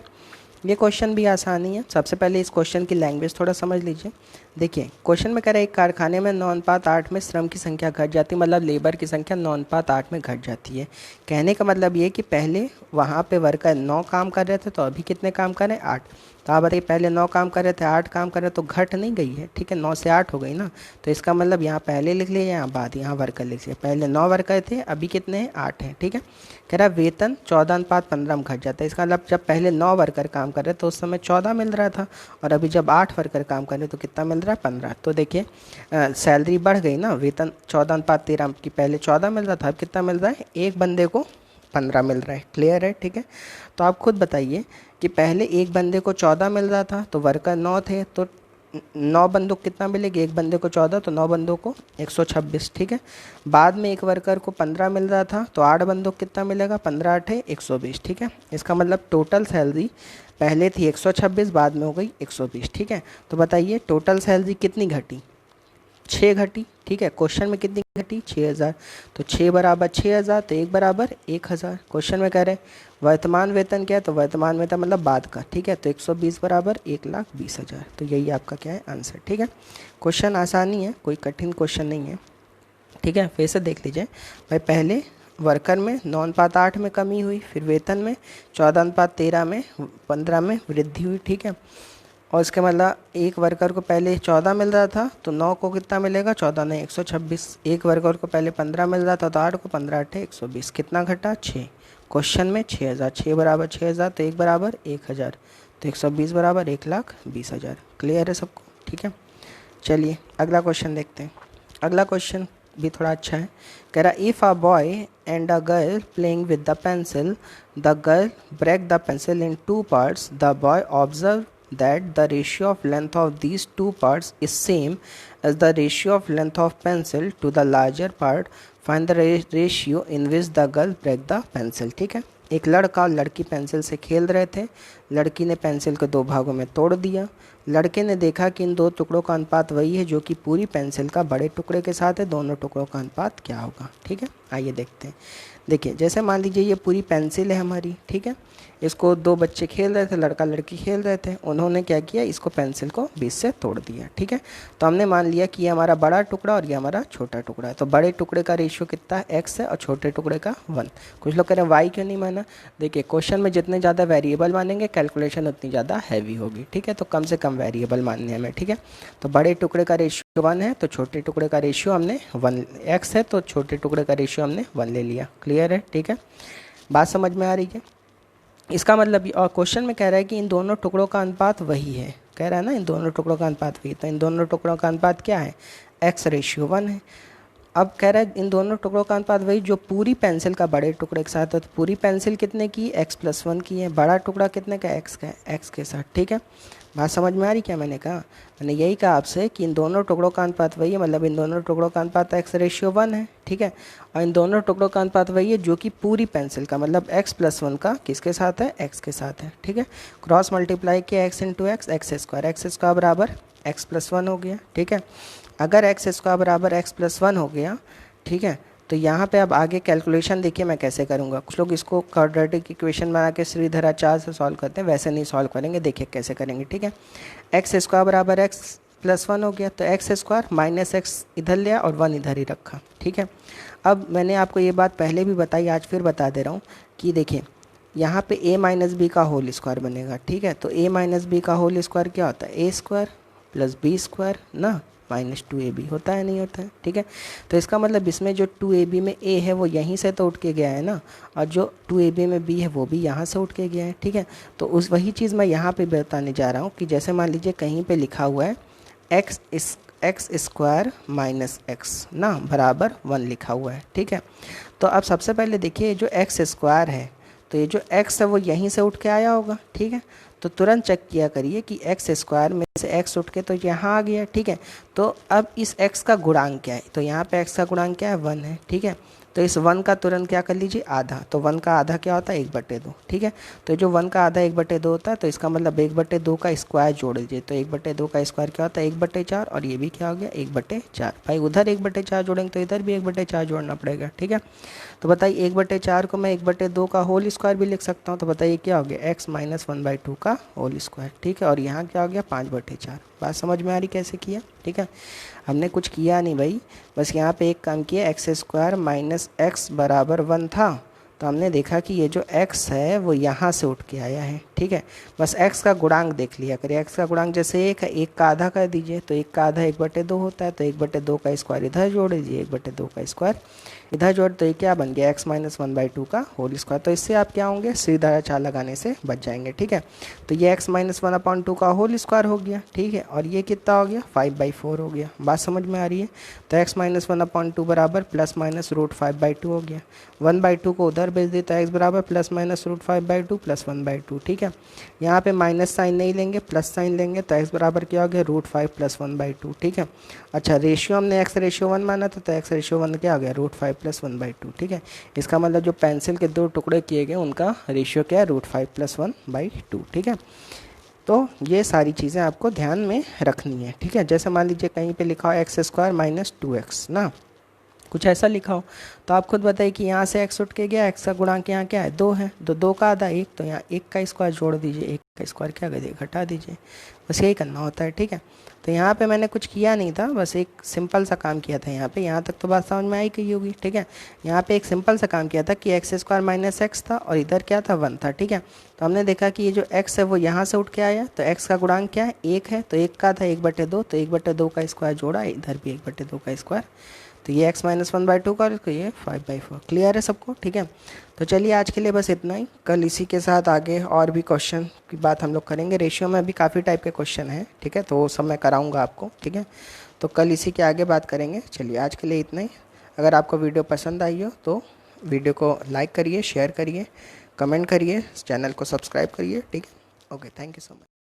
ये क्वेश्चन भी आसानी है। सबसे पहले इस क्वेश्चन की लैंग्वेज थोड़ा समझ लीजिए। देखिए, क्वेश्चन में कह रहा है एक कारखाने में 9:8 में श्रम की संख्या घट जाती है, मतलब लेबर की संख्या 9:8 में घट जाती है। कहने का मतलब ये कि पहले वहाँ पे वर्कर 9 काम कर रहे थे तो अभी कितने काम कर रहे हैं, 8। तो आप बताइए, पहले 9 काम कर रहे थे 8 काम कर रहे, तो घट नहीं गई है, ठीक है, 9 से 8 हो गई ना। तो इसका मतलब यहाँ पहले लिख लिया, यहाँ बाद, यहाँ वर्कर लिख लिया। पहले 9 वर्कर थे, अभी कितने हैं, 8 हैं, ठीक है। कह रहा वेतन 14:15 में घट जाता है। इसका मतलब जब पहले 9 वर्कर काम कर रहे तो उस समय 14 मिल रहा था, और अभी जब 8 वर्कर काम कर रहे तो कितना मिल रहा है, 15। तो देखिए सैलरी बढ़ गई ना, वेतन 14:13 की पहले 14 मिल रहा था, अब कितना मिल रहा है, एक बंदे को 15 मिल रहा है। क्लियर है, ठीक है। तो आप खुद बताइए कि पहले एक बंदे को 14 मिल रहा था तो वर्कर 9 थे, तो 9 बंदों को कितना मिलेगी, एक बंदे को 14 तो 9 बंदों को 126, ठीक है। बाद में एक वर्कर को 15 मिल रहा था तो 8 बंदों को कितना मिलेगा, 15 8 120, ठीक है। इसका मतलब टोटल सैलरी पहले थी 126, बाद में हो गई 120, ठीक है। तो बताइए टोटल सैलरी कितनी घटी, 6 घटी, ठीक है। क्वेश्चन में कितनी घटी, 6,000। तो 6 बराबर 6,000, तो 1 बराबर 1,000। क्वेश्चन में कह रहे हैं वर्तमान वेतन क्या है, तो वर्तमान वेतन मतलब बाद का, ठीक है। तो 120 बराबर 1,20,000। तो यही आपका क्या है, आंसर, ठीक है। क्वेश्चन आसानी है, कोई कठिन क्वेश्चन नहीं है, ठीक है। फिर से देख लीजिए भाई, पहले वर्कर में 9:8 में कमी हुई, फिर वेतन में 14:13 में 15 में वृद्धि हुई, ठीक है। और इसके मतलब एक वर्कर को पहले 14 मिल रहा था तो 9 को कितना मिलेगा, 14 नहीं 126। एक वर्कर को पहले 15 मिल रहा था तो 8 को 15 8 120। कितना घटा, 6। क्वेश्चन में 6,000, 6 बराबर 6,000 तो 1 बराबर 1,000, तो 120 बराबर 1,20,000। क्लियर है सबको, ठीक है। चलिए अगला क्वेश्चन देखते हैं। अगला क्वेश्चन भी थोड़ा अच्छा है। कह रहा if a boy and a girl playing with the pencil, the girl break the pencil in 2 parts, the boy observe that the ratio of length of these 2 parts is same as the ratio of length of pencil to the larger part. Find the ratio in which the girl break the pencil, ठीक है। एक लड़का और लड़की pencil से खेल रहे थे, लड़की ने पेंसिल को 2 भागों में तोड़ दिया, लड़के ने देखा कि इन दो टुकड़ों का अनुपात वही है जो कि पूरी पेंसिल का बड़े टुकड़े के साथ है, दोनों टुकड़ों का अनुपात क्या होगा। ठीक है, आइए देखते हैं। देखिए, जैसे मान लीजिए ये पूरी पेंसिल है हमारी, ठीक है, इसको दो बच्चे खेल रहे थे, लड़का लड़की खेल रहे थे, उन्होंने क्या किया, इसको पेंसिल को बीच से तोड़ दिया। ठीक है, तो हमने मान लिया कि ये हमारा बड़ा टुकड़ा और ये हमारा छोटा टुकड़ा है। तो बड़े टुकड़े का रेशियो कितना है, x है, और छोटे टुकड़े का 1। कुछ लोग कह रहे हैं y क्यों नहीं माना। देखिए, क्वेश्चन में जितने ज़्यादा वेरिएबल मानेंगे कैलकुलेशन उतनी ज़्यादा हैवी होगी। ठीक है, तो कम से कम वेरिएबल मानने हमें। ठीक है, तो बड़े टुकड़े का रेशियो 1 है, तो छोटे टुकड़े का रेशियो हमने 1, x है तो छोटे टुकड़े का रेशियो हमने 1 ले लिया। क्लियर है। ठीक है, बात समझ में आ रही है। इसका मतलब, और क्वेश्चन में कह रहा है कि इन दोनों टुकड़ों का अनुपात वही है, कह रहा है ना इन दोनों टुकड़ों का अनुपात वही। तो इन दोनों टुकड़ों का अनुपात क्या है, x/1 है। अब कह रहा है इन दोनों टुकड़ों का अनुपात वही जो पूरी पेंसिल का बड़े टुकड़े के साथ है। तो पूरी पेंसिल कितने की, x+1 की है, बड़ा टुकड़ा कितने का, x का है, x के साथ। ठीक है, बात समझ में आ रही क्या। मैंने कहा, मैंने यही कहा आपसे कि इन दोनों टुकड़ों का अनुपात वही है, मतलब इन दोनों टुकड़ों का अनुपात x/1 है। ठीक है, और इन दोनों टुकड़ों का अनुपात वही है जो कि पूरी पेंसिल का, मतलब x+1 का किसके साथ है, x के साथ है। ठीक है, क्रॉस मल्टीप्लाई किया x × x, x² बराबर x+1 हो गया। ठीक है, अगर x² बराबर x+1 हो गया, ठीक है, तो यहाँ पे अब आगे कैलकुलेशन देखिए मैं कैसे करूँगा। कुछ लोग इसको क्वाड्रेटिक इक्वेशन बना के श्रीधराचार्य से सॉल्व करते हैं, वैसे नहीं सॉल्व करेंगे। देखिए कैसे करेंगे। ठीक है, x² बराबर x+1 हो गया, तो x² माइनस x इधर लिया और 1 इधर ही रखा। ठीक है, अब मैंने आपको ये बात पहले भी बताई, आज फिर बता दे रहा हूँ कि देखिए यहाँ पे a - b का होल स्क्वायर बनेगा। ठीक है, तो a - b का होल स्क्वायर क्या होता है, a² + b² ना -2ab होता है, नहीं होता है। ठीक है, तो इसका मतलब इसमें जो 2ab में a है वो यहीं से तो उठ के गया है ना, और जो 2ab में b है वो भी यहाँ से उठ के गया है। ठीक है, तो उस वही चीज़ मैं यहाँ पे बताने जा रहा हूँ कि जैसे मान लीजिए कहीं पे लिखा हुआ है x² - x ना बराबर 1 लिखा हुआ है। ठीक है, तो अब सबसे पहले देखिए जो x² है, तो ये जो x है वो यहीं से उठ के आया होगा। ठीक है, तो तुरंत चेक किया करिए कि x² में से x उठ के तो यहाँ आ गया। ठीक है, तो अब इस x का गुणांक क्या है, तो यहाँ पे x का गुणांक क्या है, 1 है। ठीक है, तो इस 1 का तुरंत क्या कर लीजिए, आधा। तो 1 का आधा क्या होता है, 1/2। ठीक है, तो जो 1 का आधा 1/2 होता है, तो इसका मतलब 1/2 का स्क्वायर जोड़ दीजिए। तो 1/2 का स्क्वायर क्या होता है, 1/4, और ये भी क्या हो गया, 1/4। भाई उधर 1/4 जोड़ेंगे तो इधर भी 1/4 जोड़ना पड़ेगा। ठीक है, तो बताइए 1/4 को मैं 1/2 का होल स्क्वायर भी लिख सकता हूँ। तो बताइए क्या हो गया, x - 1/2 का होल स्क्वायर। ठीक है, और यहाँ क्या हो गया, 5/4। बात समझ में आ रही कैसे किया। ठीक है, हमने कुछ किया नहीं भाई, बस यहाँ पे एक काम किया, x² - x बराबर 1 था, तो हमने देखा कि ये जो x है वो यहाँ से उठ के आया है। ठीक है, बस x का गुणांक देख लिया करिए। x का गुणांक जैसे 1 है, 1 का आधा कर दीजिए, तो 1 का आधा 1/2 होता है, तो 1/2 का स्क्वायर इधर जोड़ दीजिए, 1/2 का स्क्वायर इधर जोड़, तो ये क्या बन गया, x - 1/2 का होल स्क्वायर। तो इससे आप क्या होंगे, सीधा लगाने से बच जाएंगे। ठीक है, तो ये x - 1/2 का होल स्क्वायर हो गया। ठीक है, और ये कितना हो गया, 5/4 हो गया। बात समझ में आ रही है। तो x - 1/2 बराबर ±√5/2 हो गया। 1/2 को उधर भेज देता है, x बराबर ±√5/2 + 1/2। ठीक है, यहाँ पे माइनस साइन नहीं लेंगे, प्लस साइन लेंगे, तो x बराबर क्या हो गया, √5 + 1/2। ठीक है, अच्छा रेशियो हमने x/1 माना था, तो x/1 क्या आ गया, √5 + 1/2। ठीक है, इसका मतलब जो पेंसिल के दो टुकड़े किए गए उनका रेशियो क्या है, √5 + 1/2। ठीक है, तो ये सारी चीज़ें आपको ध्यान में रखनी है। ठीक है, जैसे मान लीजिए कहीं पे लिखा हो x² - 2x ना, कुछ ऐसा लिखा हो, तो आप खुद बताइए कि यहाँ से x उठ के गया, x का गुणांक यहाँ क्या है, 2 है, तो 2 का आधा 1, तो यहाँ 1 का स्क्वायर जोड़ दीजिए, 1 का स्क्वायर क्या कर दीजिए, घटा दीजिए। बस यही करना होता है। ठीक है, तो यहाँ पे मैंने कुछ किया नहीं था, बस एक सिंपल सा काम किया था यहाँ पे। यहाँ तक तो बात समझ में आई गई होगी। ठीक है, यहाँ पे एक सिंपल सा काम किया था कि x² - x था और इधर क्या था, 1 था। ठीक है, तो हमने देखा कि ये जो x है वो यहाँ से उठ के आया, तो x का गुणांक क्या है, 1 है, तो 1 का था 1/2, तो 1/2 का स्क्वायर जोड़ा, इधर भी 1/2 का स्क्वायर, तो ये x - 1/2 का, ये 5/4। क्लियर है सबको। ठीक है, तो चलिए आज के लिए बस इतना ही। कल इसी के साथ आगे और भी क्वेश्चन की बात हम लोग करेंगे। रेशियो में भी काफ़ी टाइप के क्वेश्चन हैं। ठीक है, तो वो सब मैं कराऊंगा आपको। ठीक है, तो कल इसी के आगे बात करेंगे। चलिए आज के लिए इतना ही। अगर आपको वीडियो पसंद आई हो तो वीडियो को लाइक करिए, शेयर करिए, कमेंट करिए, चैनल को सब्सक्राइब करिए। ठीक है, okay, thank you so much.